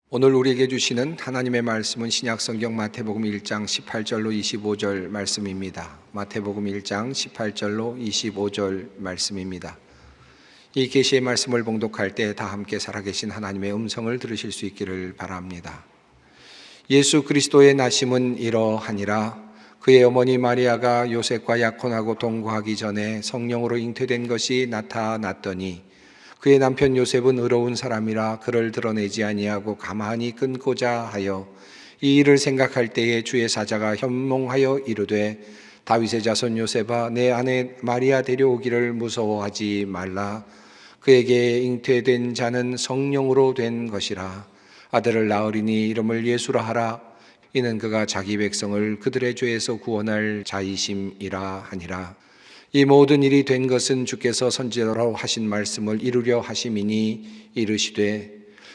오늘 우리에게 주시는 하나님의 말씀은 신약성경 마태복음 1장 18절로 25절 말씀입니다. 마태복음 1장 18절로 25절 말씀입니다. 이 계시의 말씀을 봉독할 때 다 함께 살아계신 하나님의 음성을 들으실 수 있기를 바랍니다. 예수 그리스도의 나심은 이러하니라. 그의 어머니 마리아가 요셉과 약혼하고 동거하기 전에 성령으로 잉태된 것이 나타났더니 그의 남편 요셉은 의로운 사람이라 그를 드러내지 아니하고 가만히 끊고자 하여 이 일을 생각할 때에 주의 사자가 현몽하여 이르되 다윗의 자손 요셉아 내 아내 마리아 데려오기를 무서워하지 말라. 그에게 잉태된 자는 성령으로 된 것이라. 아들을 낳으리니 이름을 예수라 하라. 이는 그가 자기 백성을 그들의 죄에서 구원할 자이심이라 하니라. 이 모든 일이 된 것은 주께서 선지자로 하신 말씀을 이루려 하심이니 이르시되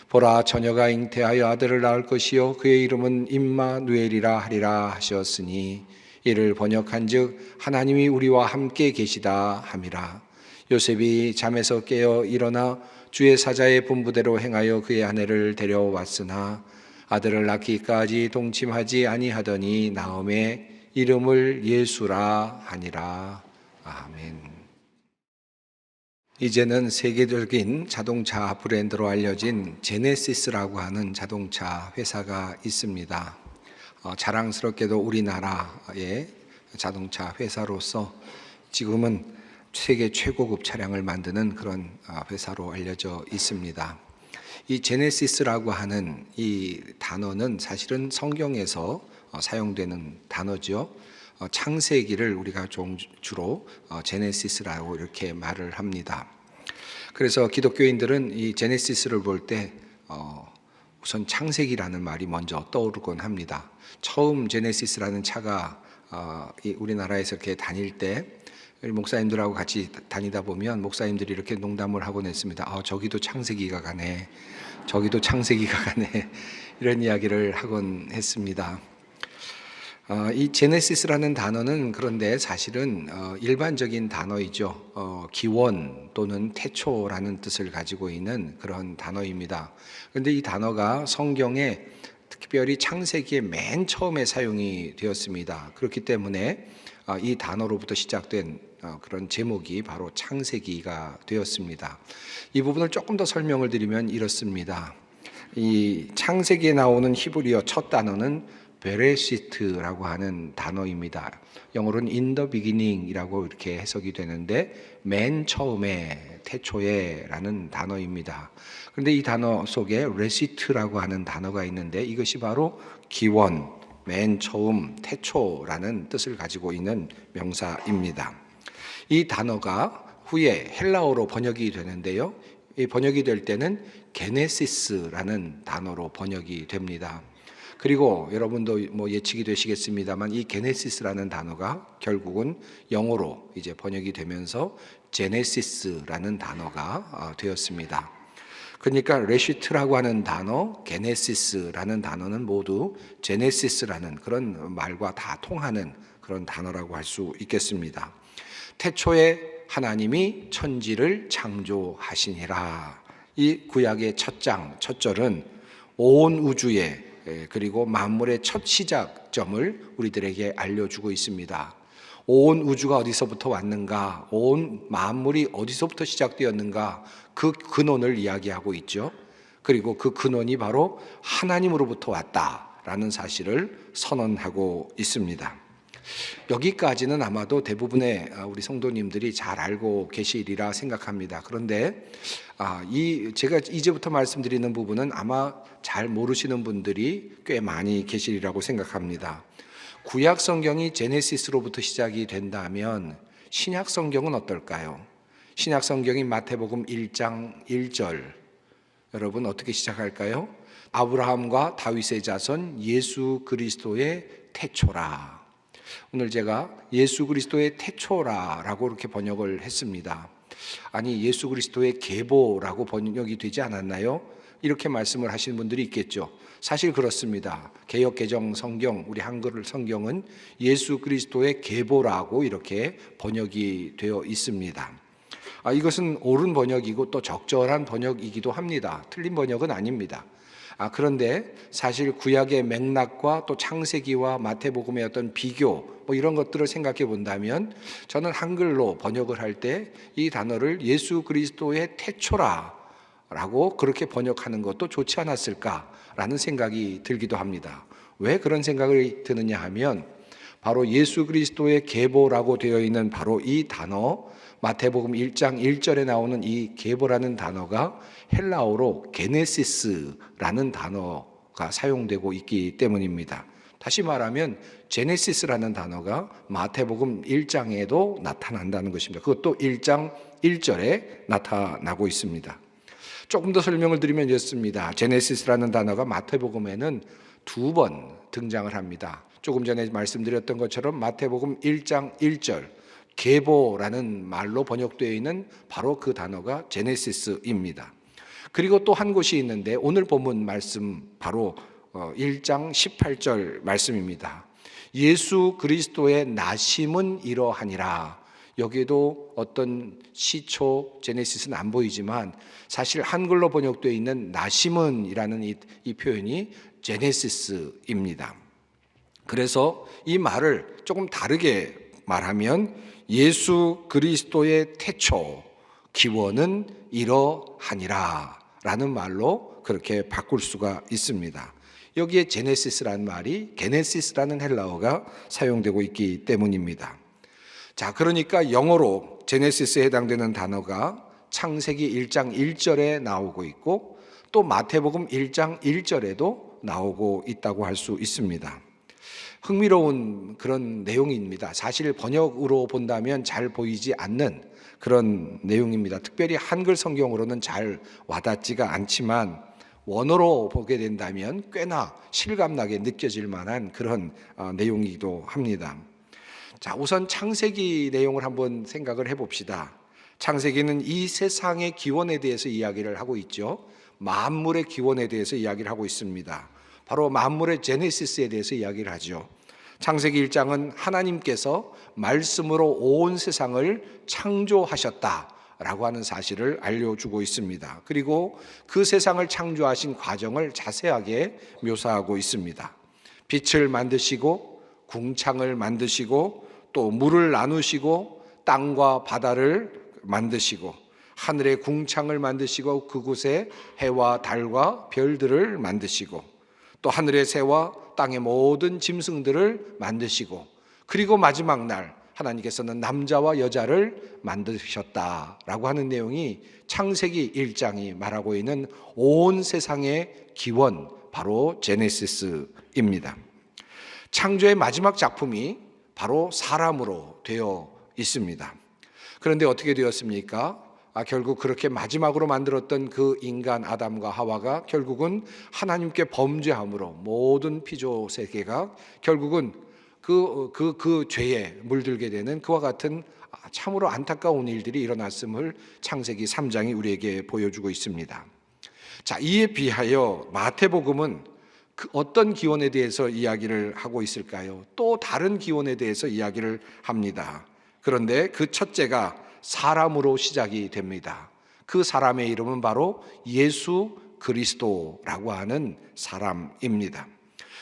보라 처녀가 잉태하여 아들을 낳을 것이요 그의 이름은 임마누엘이라 하리라 하셨으니 이를 번역한즉 하나님이 우리와 함께 계시다 함이라. 요셉이 잠에서 깨어 일어나 주의 사자의 분부대로 행하여 그의 아내를 데려왔으나 아들을 낳기까지 동침하지 아니하더니 나음에 이름을 예수라 하니라. 아멘. 이제는 세계적인 자동차 브랜드로 알려진 제네시스라고 하는 자동차 회사가 있습니다. 자랑스럽게도 우리나라의 자동차 회사로서 지금은 세계 최고급 차량을 만드는 그런 회사로 알려져 있습니다. 이 제네시스라고 하는 이 단어는 사실은 성경에서 사용되는 단어죠. 창세기를 우리가 주로 제네시스라고 이렇게 말을 합니다. 그래서 기독교인들은 이 제네시스를 볼 때 우선 창세기라는 말이 먼저 떠오르곤 합니다. 처음 제네시스라는 차가 우리나라에서 이렇게 다닐 때 목사님들하고 같이 다니다 보면 목사님들이 이렇게 농담을 하곤 했습니다. 저기도 창세기가 가네, 저기도 창세기가 가네, 이런 이야기를 하곤 했습니다. 이 제네시스라는 단어는 그런데 사실은 일반적인 단어이죠. 기원 또는 태초라는 뜻을 가지고 있는 그런 단어입니다. 그런데 이 단어가 성경에 특별히 창세기의 맨 처음에 사용이 되었습니다. 그렇기 때문에 이 단어로부터 시작된 그런 제목이 바로 창세기가 되었습니다. 이 부분을 조금 더 설명을 드리면 이렇습니다. 이 창세기에 나오는 히브리어 첫 단어는 베레시트라고 하는 단어입니다. 영어로는 in the beginning이라고 이렇게 해석이 되는데 맨 처음에, 태초에 라는 단어입니다. 그런데 이 단어 속에 레시트라고 하는 단어가 있는데 이것이 바로 기원, 맨 처음, 태초라는 뜻을 가지고 있는 명사입니다. 이 단어가 후에 헬라어로 번역이 되는데요. 이 번역이 될 때는 게네시스라는 단어로 번역이 됩니다. 그리고 여러분도 예측이 되시겠습니다만 이 게네시스라는 단어가 결국은 영어로 이제 번역이 되면서 제네시스라는 단어가 되었습니다. 그러니까 레시트라고 하는 단어, 게네시스라는 단어는 모두 제네시스라는 그런 말과 다 통하는 그런 단어라고 할 수 있겠습니다. 태초에 하나님이 천지를 창조하시니라. 이 구약의 첫 절은 온 우주의 그리고 만물의 첫 시작점을 우리들에게 알려주고 있습니다. 온 우주가 어디서부터 왔는가, 온 만물이 어디서부터 시작되었는가, 그 근원을 이야기하고 있죠. 그리고 그 근원이 바로 하나님으로부터 왔다라는 사실을 선언하고 있습니다. 여기까지는 아마도 대부분의 우리 성도님들이 잘 알고 계시리라 생각합니다. 그런데 제가 이제부터 말씀드리는 부분은 아마 잘 모르시는 분들이 꽤 많이 계시리라고 생각합니다. 구약 성경이 제네시스로부터 시작이 된다면 신약 성경은 어떨까요? 신약 성경인 마태복음 1장 1절 여러분 어떻게 시작할까요? 아브라함과 다윗의 자손 예수 그리스도의 태초라. 오늘 제가 예수 그리스도의 태초라라고 이렇게 번역을 했습니다. 아니 예수 그리스도의 계보라고 번역이 되지 않았나요? 이렇게 말씀을 하시는 분들이 있겠죠. 사실 그렇습니다. 개역 개정 성경, 우리 한글 성경은 예수 그리스도의 계보라고 이렇게 번역이 되어 있습니다. 이것은 옳은 번역이고 또 적절한 번역이기도 합니다. 틀린 번역은 아닙니다. 그런데 사실 구약의 맥락과 또 창세기와 마태복음의 어떤 비교 이런 것들을 생각해 본다면 저는 한글로 번역을 할 때 이 단어를 예수 그리스도의 태초라라고 그렇게 번역하는 것도 좋지 않았을까라는 생각이 들기도 합니다. 왜 그런 생각이 드느냐 하면 바로 예수 그리스도의 계보라고 되어 있는 바로 이 단어, 마태복음 1장 1절에 나오는 이 계보라는 단어가 헬라어로 게네시스라는 단어가 사용되고 있기 때문입니다. 다시 말하면 제네시스라는 단어가 마태복음 1장에도 나타난다는 것입니다. 그것도 1장 1절에 나타나고 있습니다. 조금 더 설명을 드리면 이렇습니다. 제네시스라는 단어가 마태복음에는 2번 등장을 합니다. 조금 전에 말씀드렸던 것처럼 마태복음 1장 1절 계보라는 말로 번역되어 있는 바로 그 단어가 제네시스입니다. 그리고 또 한 곳이 있는데 오늘 본문 말씀 바로 1장 18절 말씀입니다. 예수 그리스도의 나심은 이러하니라. 여기에도 어떤 시초 제네시스는 안 보이지만 사실 한글로 번역되어 있는 나심은이라는 이 표현이 제네시스입니다. 그래서 이 말을 조금 다르게 말하면 예수 그리스도의 태초 기원은 이러하니라 라는 말로 그렇게 바꿀 수가 있습니다. 여기에 제네시스라는 말이 게네시스라는 헬라어가 사용되고 있기 때문입니다. 자, 그러니까 영어로 제네시스에 해당되는 단어가 창세기 1장 1절에 나오고 있고 또 마태복음 1장 1절에도 나오고 있다고 할 수 있습니다. 흥미로운 그런 내용입니다. 사실 번역으로 본다면 잘 보이지 않는 그런 내용입니다. 특별히 한글 성경으로는 잘 와닿지가 않지만 원어로 보게 된다면 꽤나 실감나게 느껴질 만한 그런 내용이기도 합니다. 자, 우선 창세기 내용을 한번 생각을 해봅시다. 창세기는 이 세상의 기원에 대해서 이야기를 하고 있죠. 만물의 기원에 대해서 이야기를 하고 있습니다. 바로 만물의 제네시스에 대해서 이야기를 하죠. 창세기 1장은 하나님께서 말씀으로 온 세상을 창조하셨다라고 하는 사실을 알려주고 있습니다. 그리고 그 세상을 창조하신 과정을 자세하게 묘사하고 있습니다. 빛을 만드시고 궁창을 만드시고 또 물을 나누시고 땅과 바다를 만드시고 하늘의 궁창을 만드시고 그곳에 해와 달과 별들을 만드시고 또 하늘의 새와 땅의 모든 짐승들을 만드시고 그리고 마지막 날 하나님께서는 남자와 여자를 만드셨다라고 하는 내용이 창세기 1장이 말하고 있는 온 세상의 기원, 바로 제네시스입니다. 창조의 마지막 작품이 바로 사람으로 되어 있습니다. 그런데 어떻게 되었습니까? 결국 그렇게 마지막으로 만들었던 그 인간 아담과 하와가 결국은 하나님께 범죄함으로 모든 피조 세계가 결국은 그 죄에 물들게 되는 그와 같은 참으로 안타까운 일들이 일어났음을 창세기 3장이 우리에게 보여주고 있습니다. 자, 이에 비하여 마태복음은 어떤 기원에 대해서 이야기를 하고 있을까요? 또 다른 기원에 대해서 이야기를 합니다. 그런데 그 첫째가 사람으로 시작이 됩니다. 그 사람의 이름은 바로 예수 그리스도라고 하는 사람입니다.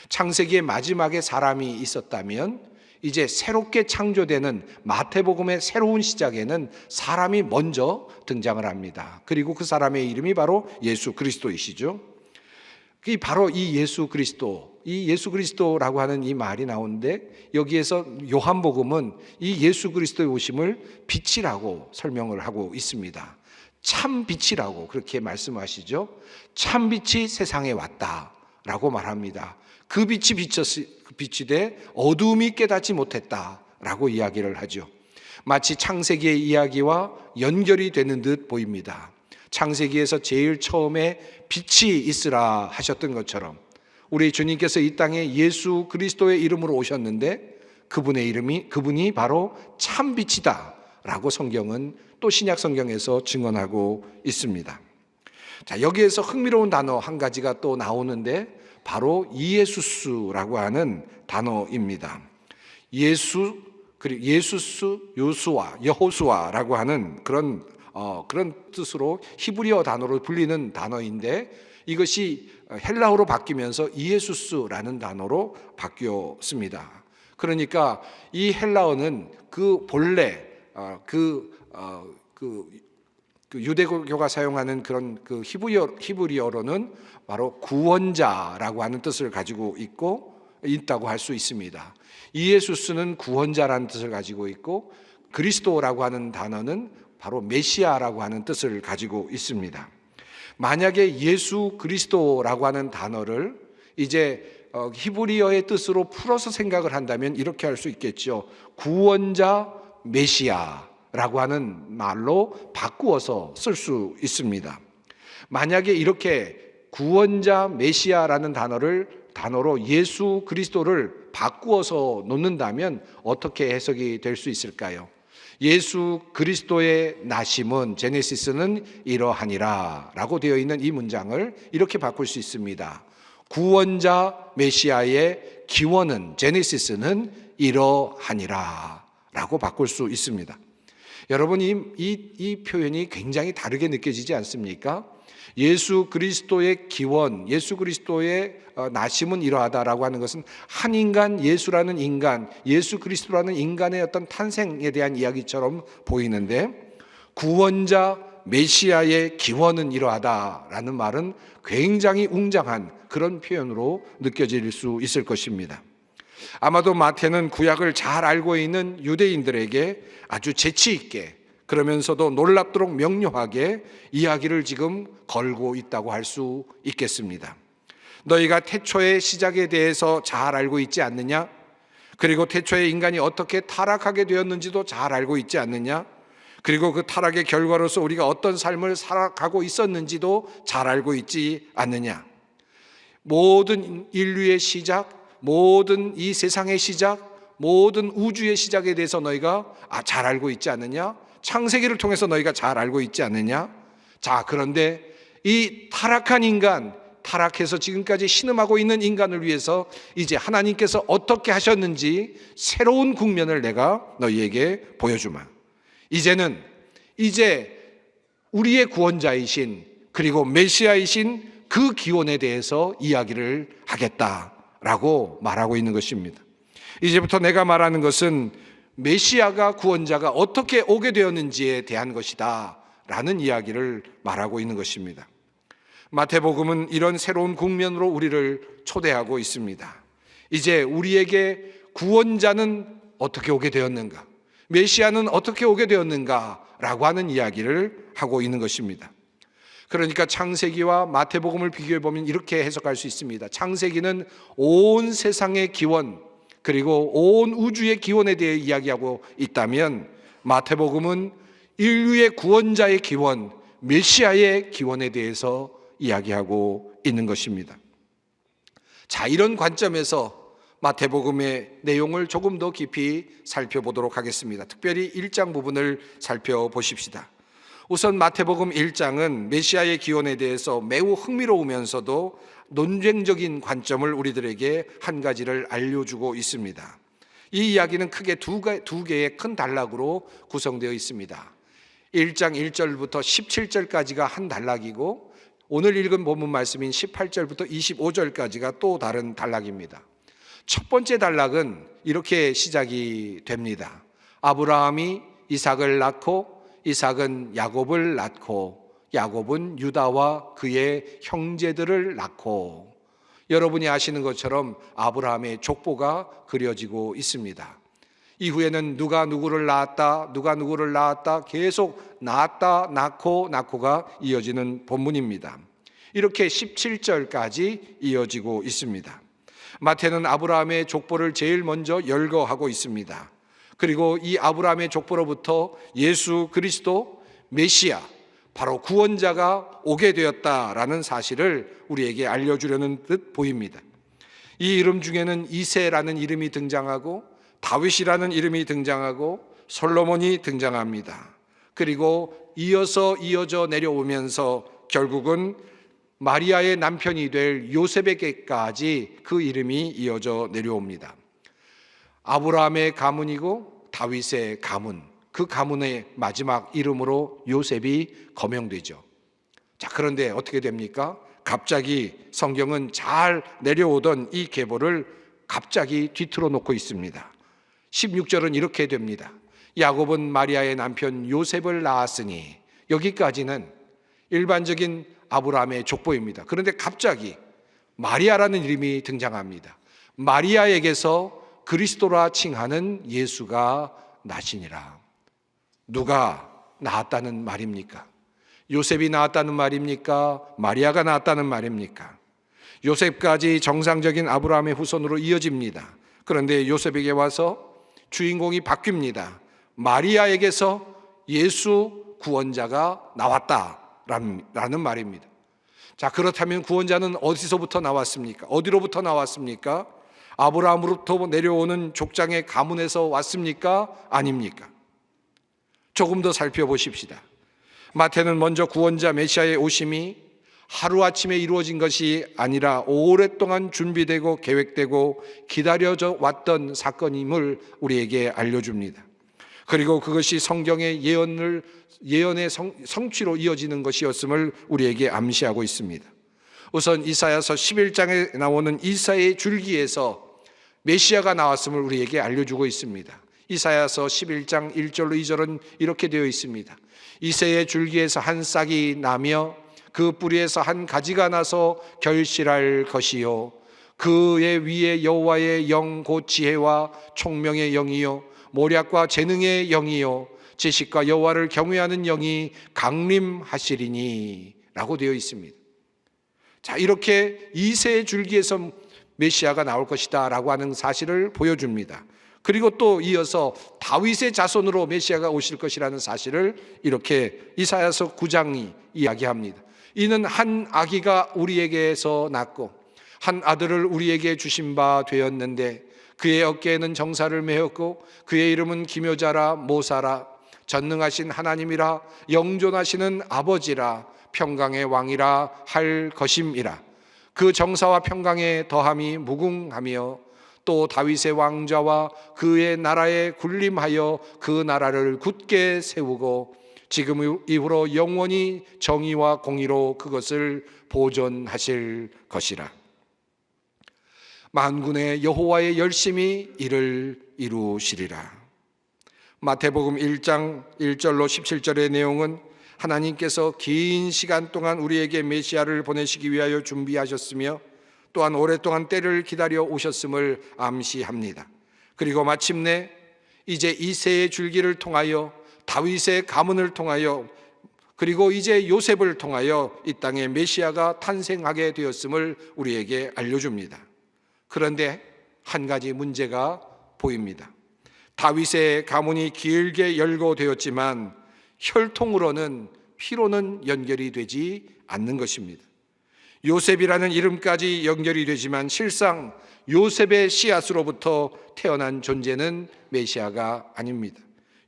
창세기의 마지막에 사람이 있었다면 이제 새롭게 창조되는 마태복음의 새로운 시작에는 사람이 먼저 등장을 합니다. 그리고 그 사람의 이름이 바로 예수 그리스도이시죠. 바로 이 예수 그리스도라고 하는 이 말이 나오는데 여기에서 요한복음은 이 예수 그리스도의 오심을 빛이라고 설명을 하고 있습니다. 참 빛이라고 그렇게 말씀하시죠. 참 빛이 세상에 왔다라고 말합니다. 그 빛이 비치되 어두움이 깨닫지 못했다라고 이야기를 하죠. 마치 창세기의 이야기와 연결이 되는 듯 보입니다. 창세기에서 제일 처음에 빛이 있으라 하셨던 것처럼 우리 주님께서 이 땅에 예수 그리스도의 이름으로 오셨는데 그분이 바로 참 빛이다라고 성경은 또 신약 성경에서 증언하고 있습니다. 자, 여기에서 흥미로운 단어 한 가지가 또 나오는데 바로 이에수스라고 하는 단어입니다. 그리고 예수스, 요수아, 여호수아라고 하는 그런 뜻으로 히브리어 단어로 불리는 단어인데 이것이 헬라어로 바뀌면서 이에수스라는 단어로 바뀌었습니다. 그러니까 이 헬라어는 그 본래 그 유대교가 사용하는 그런 그 히브리어로는 바로 구원자라고 하는 뜻을 가지고 있다고 할 수 있습니다. 이에수스는 구원자라는 뜻을 가지고 있고 그리스도라고 하는 단어는 바로 메시아라고 하는 뜻을 가지고 있습니다. 만약에 예수 그리스도라고 하는 단어를 이제 히브리어의 뜻으로 풀어서 생각을 한다면 이렇게 할 수 있겠죠. 구원자 메시아라고 하는 말로 바꾸어서 쓸 수 있습니다. 만약에 이렇게 구원자 메시아라는 단어로 예수 그리스도를 바꾸어서 놓는다면 어떻게 해석이 될 수 있을까요? 예수 그리스도의 나심은 제네시스는 이러하니라 라고 되어 있는 이 문장을 이렇게 바꿀 수 있습니다. 구원자 메시아의 기원은 제네시스는 이러하니라 라고 바꿀 수 있습니다. 여러분 이 표현이 굉장히 다르게 느껴지지 않습니까? 예수 그리스도의 기원, 예수 그리스도의 나심은 이러하다라고 하는 것은 한 인간, 예수라는 인간, 예수 그리스도라는 인간의 어떤 탄생에 대한 이야기처럼 보이는데 구원자 메시아의 기원은 이러하다라는 말은 굉장히 웅장한 그런 표현으로 느껴질 수 있을 것입니다. 아마도 마태는 구약을 잘 알고 있는 유대인들에게 아주 재치 있게 그러면서도 놀랍도록 명료하게 이야기를 지금 걸고 있다고 할 수 있겠습니다. 너희가 태초의 시작에 대해서 잘 알고 있지 않느냐? 그리고 태초에 인간이 어떻게 타락하게 되었는지도 잘 알고 있지 않느냐? 그리고 그 타락의 결과로서 우리가 어떤 삶을 살아가고 있었는지도 잘 알고 있지 않느냐? 모든 인류의 시작, 모든 이 세상의 시작, 모든 우주의 시작에 대해서 너희가 잘 알고 있지 않느냐? 창세기를 통해서 너희가 잘 알고 있지 않느냐? 자, 그런데 이 타락한 인간, 타락해서 지금까지 신음하고 있는 인간을 위해서 이제 하나님께서 어떻게 하셨는지 새로운 국면을 내가 너희에게 보여주마. 이제 우리의 구원자이신 그리고 메시아이신 그 기원에 대해서 이야기를 하겠다라고 말하고 있는 것입니다. 이제부터 내가 말하는 것은 메시아가 구원자가 어떻게 오게 되었는지에 대한 것이다 라는 이야기를 말하고 있는 것입니다. 마태복음은 이런 새로운 국면으로 우리를 초대하고 있습니다. 이제 우리에게 구원자는 어떻게 오게 되었는가, 메시아는 어떻게 오게 되었는가 라고 하는 이야기를 하고 있는 것입니다. 그러니까 창세기와 마태복음을 비교해 보면 이렇게 해석할 수 있습니다. 창세기는 온 세상의 기원 그리고 온 우주의 기원에 대해 이야기하고 있다면 마태복음은 인류의 구원자의 기원, 메시아의 기원에 대해서 이야기하고 있는 것입니다. 자, 이런 관점에서 마태복음의 내용을 조금 더 깊이 살펴보도록 하겠습니다. 특별히 1장 부분을 살펴보십시다. 우선 마태복음 1장은 메시아의 기원에 대해서 매우 흥미로우면서도 논쟁적인 관점을 우리들에게 한 가지를 알려주고 있습니다. 이 이야기는 크게 두 개의 큰 단락으로 구성되어 있습니다. 1장 1절부터 17절까지가 한 단락이고 오늘 읽은 본문 말씀인 18절부터 25절까지가 또 다른 단락입니다. 첫 번째 단락은 이렇게 시작이 됩니다. 아브라함이 이삭을 낳고 이삭은 야곱을 낳고 야곱은 유다와 그의 형제들을 낳고, 여러분이 아시는 것처럼 아브라함의 족보가 그려지고 있습니다. 이후에는 누가 누구를 낳았다 계속 낳고가 이어지는 본문입니다. 이렇게 17절까지 이어지고 있습니다. 마태는 아브라함의 족보를 제일 먼저 열거하고 있습니다. 그리고 이 아브라함의 족보로부터 예수 그리스도 메시아, 바로 구원자가 오게 되었다라는 사실을 우리에게 알려주려는 듯 보입니다. 이 이름 중에는 이새라는 이름이 등장하고 다윗이라는 이름이 등장하고 솔로몬이 등장합니다. 그리고 이어져 내려오면서 결국은 마리아의 남편이 될 요셉에게까지 그 이름이 이어져 내려옵니다. 아브라함의 가문이고 다윗의 가문, 그 가문의 마지막 이름으로 요셉이 거명되죠. 자, 그런데 어떻게 됩니까? 갑자기 성경은 잘 내려오던 이 계보를 갑자기 뒤틀어 놓고 있습니다. 16절은 이렇게 됩니다. 야곱은 마리아의 남편 요셉을 낳았으니, 여기까지는 일반적인 아브라함의 족보입니다. 그런데 갑자기 마리아라는 이름이 등장합니다. 마리아에게서 그리스도라 칭하는 예수가 나시니라. 누가 낳았다는 말입니까? 요셉이 낳았다는 말입니까? 마리아가 낳았다는 말입니까? 요셉까지 정상적인 아브라함의 후손으로 이어집니다. 그런데 요셉에게 와서 주인공이 바뀝니다. 마리아에게서 예수 구원자가 나왔다라는 말입니다. 자, 그렇다면 구원자는 어디서부터 나왔습니까? 어디로부터 나왔습니까? 아브라함으로부터 내려오는 족장의 가문에서 왔습니까? 아닙니까? 조금 더 살펴보십시다. 마태는 먼저 구원자 메시아의 오심이 하루아침에 이루어진 것이 아니라 오랫동안 준비되고 계획되고 기다려져 왔던 사건임을 우리에게 알려줍니다. 그리고 그것이 성경의 예언의 성취로 이어지는 것이었음을 우리에게 암시하고 있습니다. 우선 이사야서 11장에 나오는 이사의 줄기에서 메시아가 나왔음을 우리에게 알려주고 있습니다. 이사야서 11장 1절로 2절은 이렇게 되어 있습니다. 이새의 줄기에서 한 싹이 나며 그 뿌리에서 한 가지가 나서 결실할 것이요, 그의 위에 여호와의 영 곧 지혜와 총명의 영이요 모략과 재능의 영이요 지식과 여호와를 경외하는 영이 강림하시리니 라고 되어 있습니다. 자, 이렇게 이새의 줄기에서 메시아가 나올 것이다 라고 하는 사실을 보여줍니다. 그리고 또 이어서 다윗의 자손으로 메시아가 오실 것이라는 사실을 이렇게 이사야서 9장이 이야기합니다. 이는 한 아기가 우리에게서 낳고 한 아들을 우리에게 주신 바 되었는데 그의 어깨에는 정사를 메었고 그의 이름은 기묘자라 모사라 전능하신 하나님이라 영존하시는 아버지라 평강의 왕이라 할 것임이라. 그 정사와 평강의 더함이 무궁하며 또 다윗의 왕좌와 그의 나라에 군림하여 그 나라를 굳게 세우고 지금 이후로 영원히 정의와 공의로 그것을 보존하실 것이라. 만군의 여호와의 열심히 이를 이루시리라. 마태복음 1장 1절로 17절의 내용은 하나님께서 긴 시간 동안 우리에게 메시아를 보내시기 위하여 준비하셨으며 또한 오랫동안 때를 기다려 오셨음을 암시합니다. 그리고 마침내 이제 이새의 줄기를 통하여 다윗의 가문을 통하여 그리고 이제 요셉을 통하여 이 땅에 메시아가 탄생하게 되었음을 우리에게 알려줍니다. 그런데 한 가지 문제가 보입니다. 다윗의 가문이 길게 열거되었지만 혈통으로는 피로는 연결이 되지 않는 것입니다. 요셉이라는 이름까지 연결이 되지만 실상 요셉의 씨앗으로부터 태어난 존재는 메시아가 아닙니다.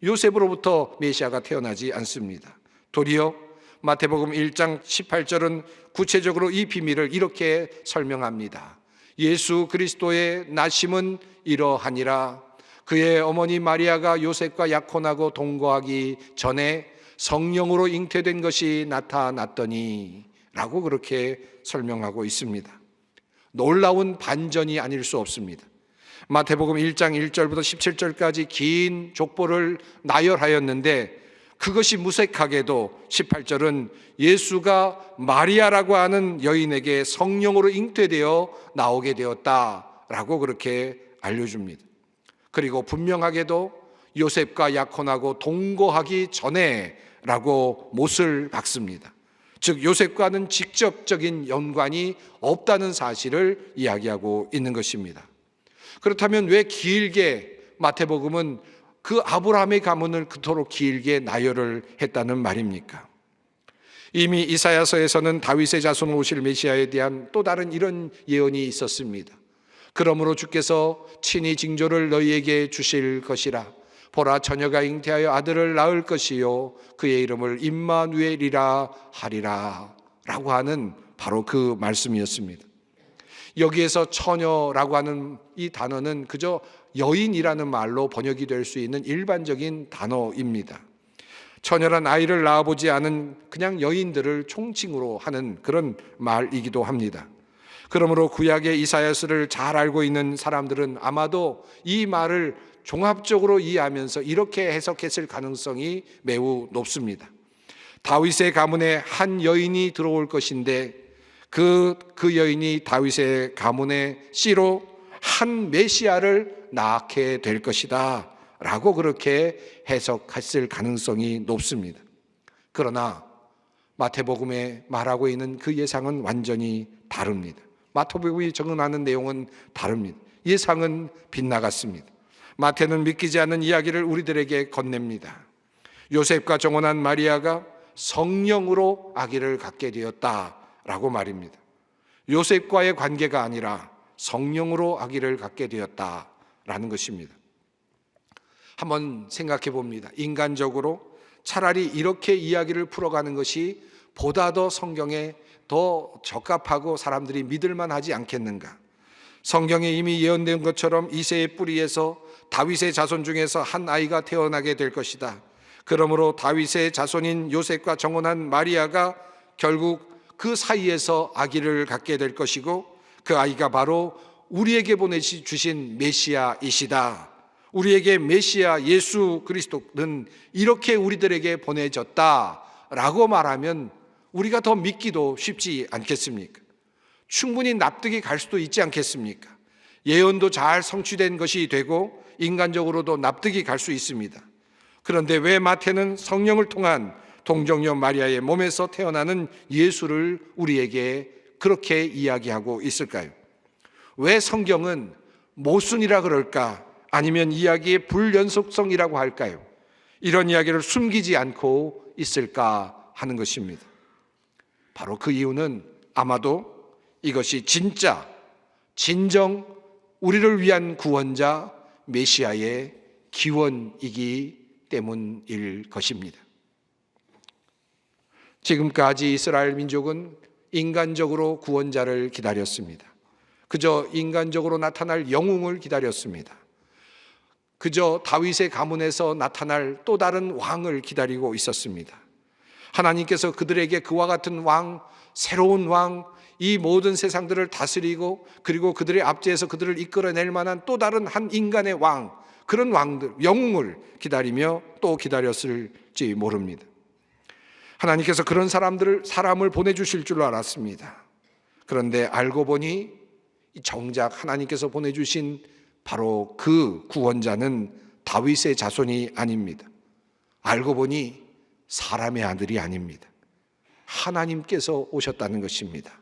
요셉으로부터 메시아가 태어나지 않습니다. 도리어 마태복음 1장 18절은 구체적으로 이 비밀을 이렇게 설명합니다. 예수 그리스도의 나심은 이러하니라. 그의 어머니 마리아가 요셉과 약혼하고 동거하기 전에 성령으로 잉태된 것이 나타났더니 라고 그렇게 설명하고 있습니다. 놀라운 반전이 아닐 수 없습니다. 마태복음 1장 1절부터 17절까지 긴 족보를 나열하였는데 그것이 무색하게도 18절은 예수가 마리아라고 하는 여인에게 성령으로 잉태되어 나오게 되었다라고 그렇게 알려줍니다. 그리고 분명하게도 요셉과 약혼하고 동거하기 전에라고 못을 박습니다. 즉 요셉과는 직접적인 연관이 없다는 사실을 이야기하고 있는 것입니다. 그렇다면 왜 길게 마태복음은 그 아브라함의 가문을 그토록 길게 나열을 했다는 말입니까? 이미 이사야서에서는 다윗의 자손으로 오실 메시아에 대한 또 다른 이런 예언이 있었습니다. 그러므로 주께서 친히 징조를 너희에게 주실 것이라. 보라, 처녀가 잉태하여 아들을 낳을 것이요 그의 이름을 임마누엘이라 하리라 라고 하는 바로 그 말씀이었습니다. 여기에서 처녀라고 하는 이 단어는 그저 여인이라는 말로 번역이 될 수 있는 일반적인 단어입니다. 처녀란 아이를 낳아보지 않은 그냥 여인들을 총칭으로 하는 그런 말이기도 합니다. 그러므로 구약의 이사야서를 잘 알고 있는 사람들은 아마도 이 말을 종합적으로 이해하면서 이렇게 해석했을 가능성이 매우 높습니다. 다윗의 가문에 한 여인이 들어올 것인데 그 여인이 다윗의 가문의 씨로 한 메시아를 낳게 될 것이다 라고 그렇게 해석했을 가능성이 높습니다. 그러나 마태복음에 말하고 있는 그 예상은 완전히 다릅니다. 마태복음이 적용하는 내용은 다릅니다. 예상은 빗나갔습니다. 마태는 믿기지 않는 이야기를 우리들에게 건넵니다. 요셉과 정혼한 마리아가 성령으로 아기를 갖게 되었다라고 말입니다. 요셉과의 관계가 아니라 성령으로 아기를 갖게 되었다라는 것입니다. 한번 생각해 봅니다. 인간적으로 차라리 이렇게 이야기를 풀어가는 것이 보다 더 성경에 더 적합하고 사람들이 믿을만 하지 않겠는가. 성경에 이미 예언된 것처럼 이새의 뿌리에서 다윗의 자손 중에서 한 아이가 태어나게 될 것이다. 그러므로 다윗의 자손인 요셉과 정혼한 마리아가 결국 그 사이에서 아기를 갖게 될 것이고 그 아이가 바로 우리에게 보내주신 메시아이시다. 우리에게 메시아 예수 그리스도는 이렇게 우리들에게 보내졌다라고 말하면 우리가 더 믿기도 쉽지 않겠습니까? 충분히 납득이 갈 수도 있지 않겠습니까? 예언도 잘 성취된 것이 되고 인간적으로도 납득이 갈 수 있습니다. 그런데 왜 마태는 성령을 통한 동정녀 마리아의 몸에서 태어나는 예수를 우리에게 그렇게 이야기하고 있을까요? 왜 성경은 모순이라 그럴까? 아니면 이야기의 불연속성이라고 할까요? 이런 이야기를 숨기지 않고 있을까 하는 것입니다. 바로 그 이유는 아마도 이것이 진짜, 진정 우리를 위한 구원자 메시아의 기원이기 때문일 것입니다. 지금까지 이스라엘 민족은 인간적으로 구원자를 기다렸습니다. 그저 인간적으로 나타날 영웅을 기다렸습니다. 그저 다윗의 가문에서 나타날 또 다른 왕을 기다리고 있었습니다. 하나님께서 그들에게 그와 같은 왕, 새로운 왕, 이 모든 세상들을 다스리고 그리고 그들의 앞제에서 그들을 이끌어낼 만한 또 다른 한 인간의 왕, 그런 왕들, 영웅을 기다리며 또 기다렸을지 모릅니다. 하나님께서 그런 사람을 보내주실 줄 알았습니다. 그런데 알고 보니 정작 하나님께서 보내주신 바로 그 구원자는 다윗의 자손이 아닙니다. 알고 보니 사람의 아들이 아닙니다. 하나님께서 오셨다는 것입니다.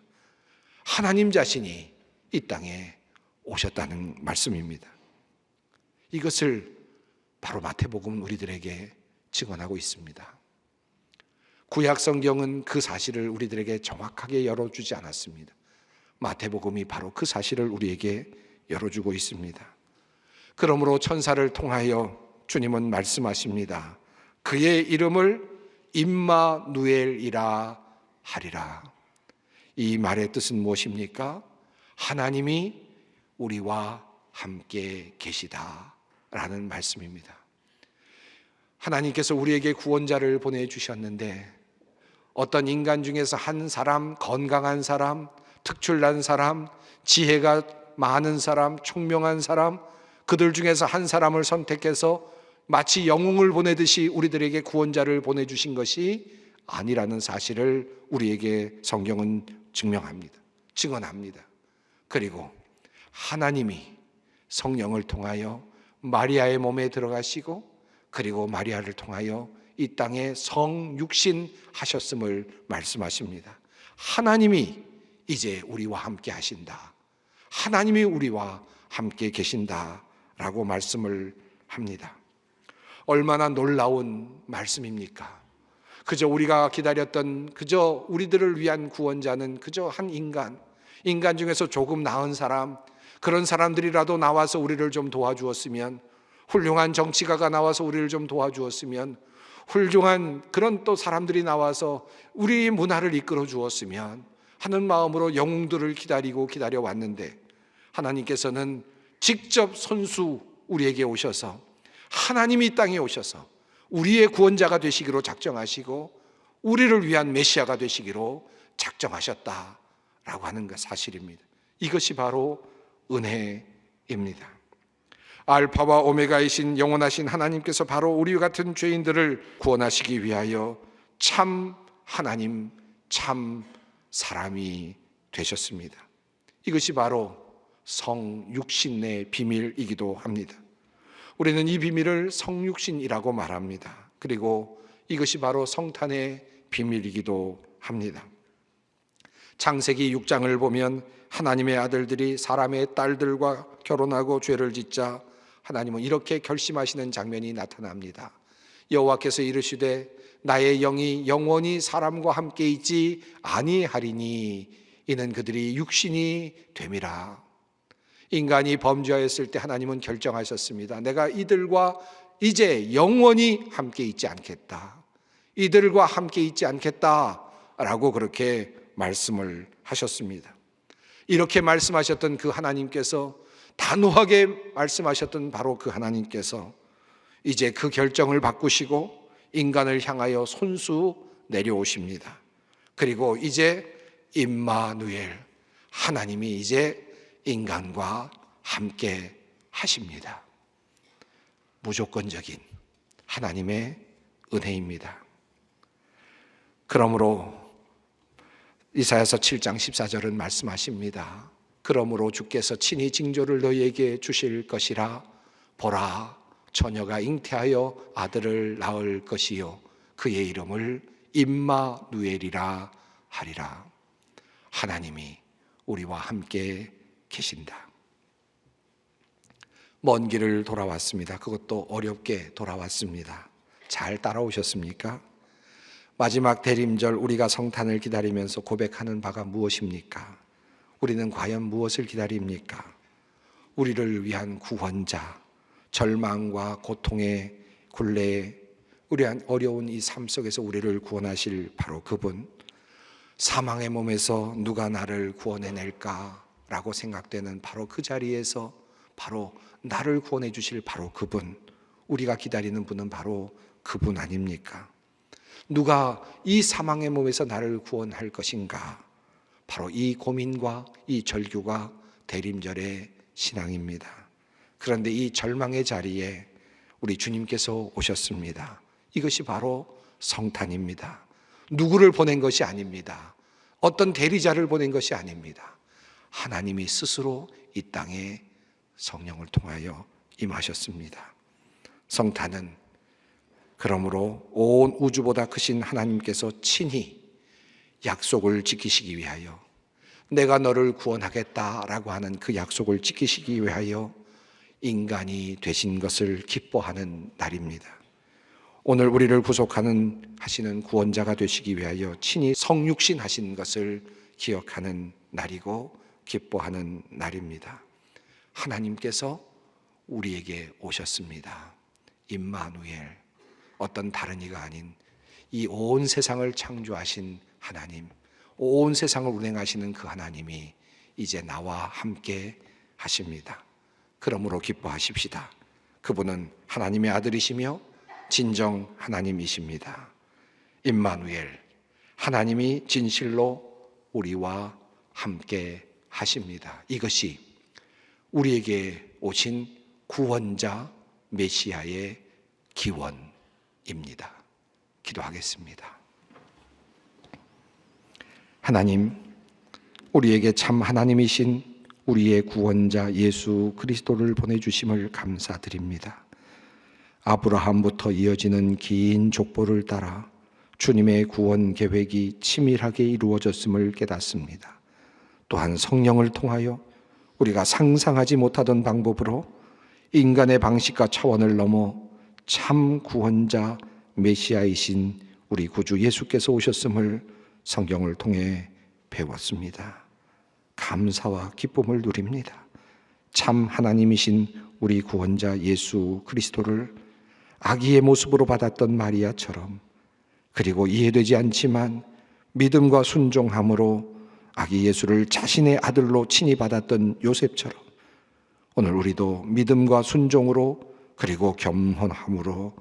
하나님 자신이 이 땅에 오셨다는 말씀입니다. 이것을 바로 마태복음은 우리들에게 증언하고 있습니다. 구약 성경은 그 사실을 우리들에게 정확하게 열어주지 않았습니다. 마태복음이 바로 그 사실을 우리에게 열어주고 있습니다. 그러므로 천사를 통하여 주님은 말씀하십니다. 그의 이름을 임마누엘이라 하리라. 이 말의 뜻은 무엇입니까? 하나님이 우리와 함께 계시다라는 말씀입니다. 하나님께서 우리에게 구원자를 보내주셨는데 어떤 인간 중에서 한 사람, 건강한 사람, 특출난 사람, 지혜가 많은 사람, 총명한 사람, 그들 중에서 한 사람을 선택해서 마치 영웅을 보내듯이 우리들에게 구원자를 보내주신 것이 아니라는 사실을 우리에게 성경은 증명합니다. 증언합니다. 그리고 하나님이 성령을 통하여 마리아의 몸에 들어가시고 그리고 마리아를 통하여 이 땅에 성육신 하셨음을 말씀하십니다. 하나님이 이제 우리와 함께 하신다. 하나님이 우리와 함께 계신다라고 말씀을 합니다. 얼마나 놀라운 말씀입니까? 그저 우리가 기다렸던 그저 우리들을 위한 구원자는 그저 한 인간 중에서 조금 나은 사람, 그런 사람들이라도 나와서 우리를 좀 도와주었으면, 훌륭한 정치가가 나와서 우리를 좀 도와주었으면, 훌륭한 그런 또 사람들이 나와서 우리 문화를 이끌어 주었으면 하는 마음으로 영웅들을 기다려왔는데 하나님께서는 직접 손수 우리에게 오셔서 하나님이 이 땅에 오셔서 우리의 구원자가 되시기로 작정하시고 우리를 위한 메시아가 되시기로 작정하셨다라고 하는 것 사실입니다. 이것이 바로 은혜입니다. 알파와 오메가이신 영원하신 하나님께서 바로 우리 같은 죄인들을 구원하시기 위하여 참 하나님, 참 사람이 되셨습니다. 이것이 바로 성육신의 비밀이기도 합니다. 우리는 이 비밀을 성육신이라고 말합니다. 그리고 이것이 바로 성탄의 비밀이기도 합니다. 창세기 6장을 보면 하나님의 아들들이 사람의 딸들과 결혼하고 죄를 짓자 하나님은 이렇게 결심하시는 장면이 나타납니다. 여호와께서 이르시되 나의 영이 영원히 사람과 함께 있지 아니하리니 이는 그들이 육신이 됨이라. 인간이 범죄하였을 때 하나님은 결정하셨습니다. 내가 이들과 이제 영원히 함께 있지 않겠다. 이들과 함께 있지 않겠다라고 그렇게 말씀을 하셨습니다. 이렇게 말씀하셨던 그 하나님께서, 단호하게 말씀하셨던 바로 그 하나님께서 이제 그 결정을 바꾸시고 인간을 향하여 손수 내려오십니다. 그리고 이제 임마누엘, 하나님이 이제 인간과 함께 하십니다. 무조건적인 하나님의 은혜입니다. 그러므로 이사야서 7장 14절은 말씀하십니다. 그러므로 주께서 친히 징조를 너희에게 주실 것이라. 보라, 처녀가 잉태하여 아들을 낳을 것이요 그의 이름을 임마누엘이라 하리라. 하나님이 우리와 함께 계신다. 먼 길을 돌아왔습니다. 그것도 어렵게 돌아왔습니다. 잘 따라오셨습니까? 마지막 대림절 우리가 성탄을 기다리면서 고백하는 바가 무엇입니까? 우리는 과연 무엇을 기다립니까? 우리를 위한 구원자, 절망과 고통의 굴레에 우리한 어려운 이 삶 속에서 우리를 구원하실 바로 그분, 사망의 몸에서 누가 나를 구원해낼까? 라고 생각되는 바로 그 자리에서 바로 나를 구원해 주실 바로 그분, 우리가 기다리는 분은 바로 그분 아닙니까? 누가 이 사망의 몸에서 나를 구원할 것인가? 바로 이 고민과 이 절규가 대림절의 신앙입니다. 그런데 이 절망의 자리에 우리 주님께서 오셨습니다. 이것이 바로 성탄입니다. 누구를 보낸 것이 아닙니다. 어떤 대리자를 보낸 것이 아닙니다. 하나님이 스스로 이 땅에 성령을 통하여 임하셨습니다. 성탄은 그러므로 온 우주보다 크신 하나님께서 친히 약속을 지키시기 위하여, 내가 너를 구원하겠다라고 하는 그 약속을 지키시기 위하여 인간이 되신 것을 기뻐하는 날입니다. 오늘 우리를 하시는 구원자가 되시기 위하여 친히 성육신 하신 것을 기억하는 날이고 기뻐하는 날입니다. 하나님께서 우리에게 오셨습니다. 임마누엘, 어떤 다른 이가 아닌 이 온 세상을 창조하신 하나님, 온 세상을 운행하시는 그 하나님이 이제 나와 함께 하십니다. 그러므로 기뻐하십시다. 그분은 하나님의 아들이시며 진정 하나님이십니다. 임마누엘, 하나님이 진실로 우리와 함께 하십니다. 이것이 우리에게 오신 구원자 메시아의 기원입니다. 기도하겠습니다. 하나님, 우리에게 참 하나님이신 우리의 구원자 예수 그리스도를 보내주심을 감사드립니다. 아브라함부터 이어지는 긴 족보를 따라 주님의 구원 계획이 치밀하게 이루어졌음을 깨닫습니다. 또한 성령을 통하여 우리가 상상하지 못하던 방법으로 인간의 방식과 차원을 넘어 참 구원자 메시아이신 우리 구주 예수께서 오셨음을 성경을 통해 배웠습니다. 감사와 기쁨을 누립니다. 참 하나님이신 우리 구원자 예수 그리스도를 아기의 모습으로 받았던 마리아처럼, 그리고 이해되지 않지만 믿음과 순종함으로 아기 예수를 자신의 아들로 친히 받았던 요셉처럼 오늘 우리도 믿음과 순종으로 그리고 겸손함으로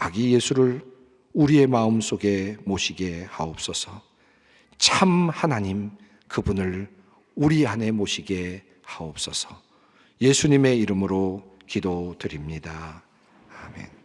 아기 예수를 우리의 마음속에 모시게 하옵소서. 참 하나님 그분을 우리 안에 모시게 하옵소서. 예수님의 이름으로 기도드립니다. 아멘.